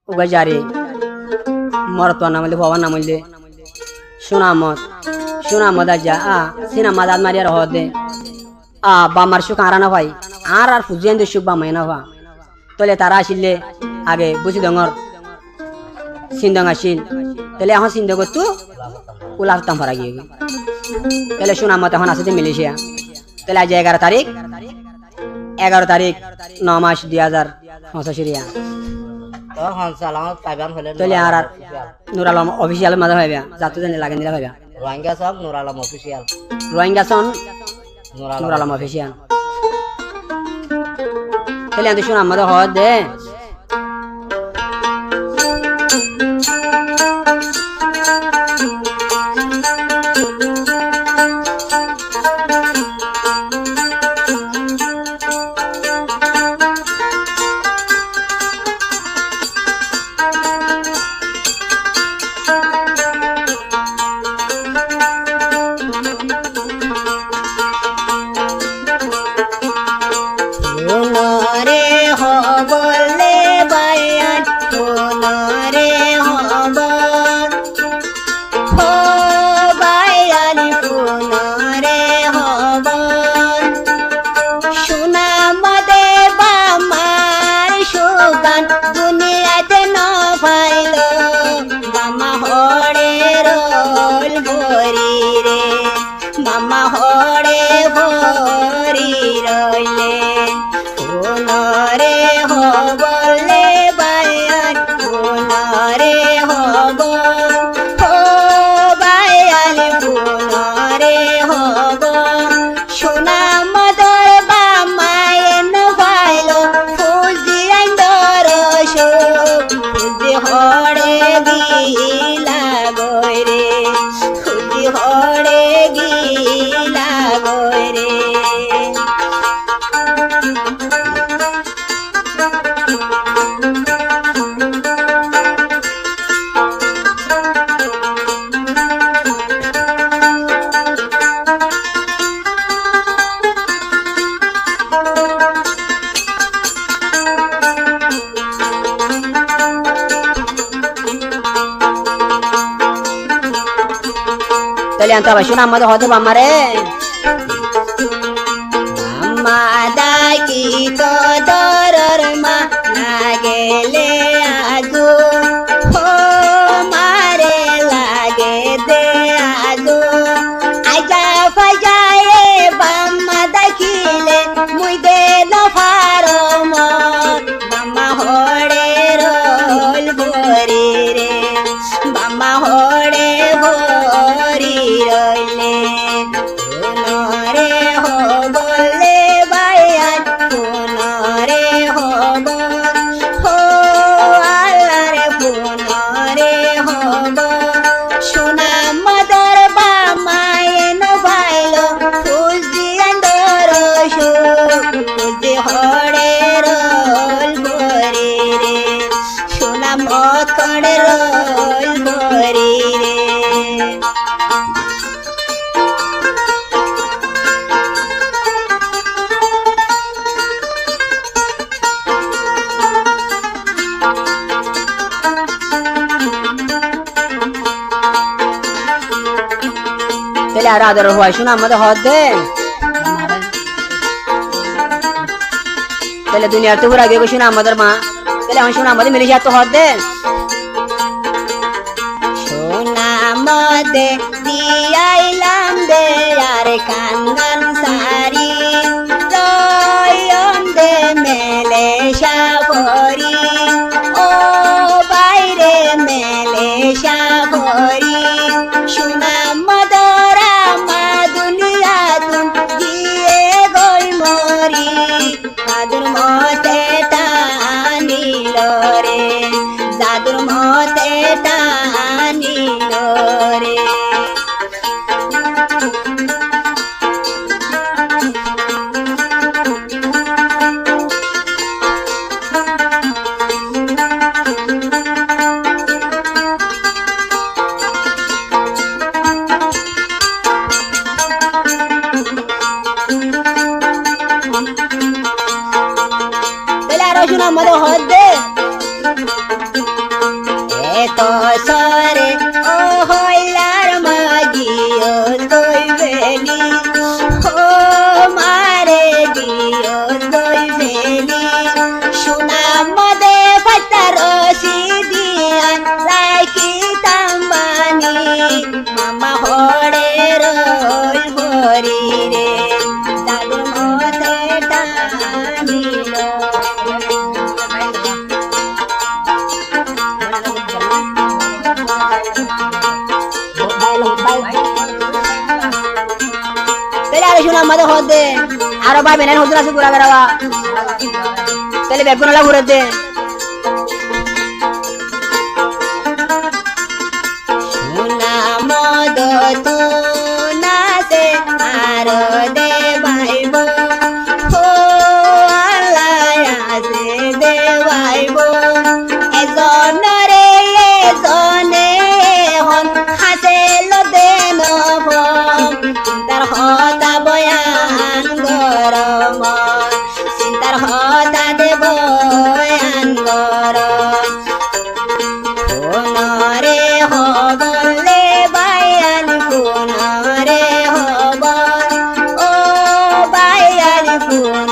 উগা জারি মরত নামলে বাবা নামলে সুনামত আজ সিনেমা দাঁত মারি আর হদে বামার সুখ আরা না ভাই আর ফুজিয়ান দে সুখ বামাই না ভা তলে তারা আসিলে আগে বুঝি ডঙর সিন্দং আসিল তাহলে এখন সিন্ধ করতু উলাফতাম ভরা গিয়ে তাহলে সুনামত এখন আসতে মিলেছিয়া তাহলে আজ 11 তারিখ 9 মাস 2085 তাহলে আর নুর আলম অফিসিয়াল মাঝে ভাইবা যাতে জানি লাগে নিলা ভাইবা রোহিঙ্গা সব নুর আলম অফিসিয়াল রোহিঙ্গা সন নুর আলম অফিসিয়াল তাহলে আমি শুন আমাদের হদ দে মামা হরে ভরি রইলে পুনরে হবলে বায়ান পুনরে হব হো বায়ান পুনরে হব সোনা মদর বামায়ন ভাইলো ফুজি আইন্দর ফুজি হরে গিলা গরে ফুজি হরে গিলা গরে তাহলে আনতে হবে শোনা আমাদের হতে বামারে মামা দাকি তো দরর মা না গেলে আগু হো মারে লাগে দে আগু আজা ফাজায়ে বাম্মা দেখিলে মুই দে নফারো মন বাম্মা হড়ে রোল ভরি রে বাম্মা হড়ে ভরি রইলে পুনরে হবলে বায়ান পুনরে হব হো আল্লাহরে পুনরে হব সোনা মদর বামায়ন ভাইলো ফুজি আন্দর ফুজি হড়ে রোল ভরি রে সোনা মকড় রোল ভরি রে তাহলে আর আদর হয় শোনা আমাদের হদ দে তাহলে দুনিয়ার তো ঘুরা গিয়ে শোনা আমাদের মা তাহলে এখন শোনা আমাদের মিলে যা তো হদ দে সোনা মদে দিয়াইলাম দে আর কাঙ্গান সারি রয়ন দে মেলে সাফরি ও বাইরে মেলে সাফরি সোনা মদরা মা দুনিয়া তুম গিয়ে গই মরি জাদুর মতে টানিল রে জাদুর মতে টানিল রে তাহলে আরো শোনা আমাদের হদ দে এত সরে ও হইলার মাগিও দই বেলি ও মারে দিও দই বেলি সোনা মদে ফাটা রসি দিয়া রাখি তাম্বানি মামা হড়ে রই ভরি রে দাদুর মতে টানিল তাহলে শোনা আমাদের হদে আরো ভাই বেনেন হদুর আছে ঘুরা বেড়াবা তাহলে বেগুনলা ঘুরে দে সোনা মদ তু নাচে আর দে ভাইব ও আল্লাহ আছে দে ভাইব এজনরে এজনে হন হাসে লদে নভম চিন্তার হতা বয়ান গরম চিন্তার হতা দে বয়ান গরম কোনরে হবলে বায়ান কোনরে হব ও বায়ান কোন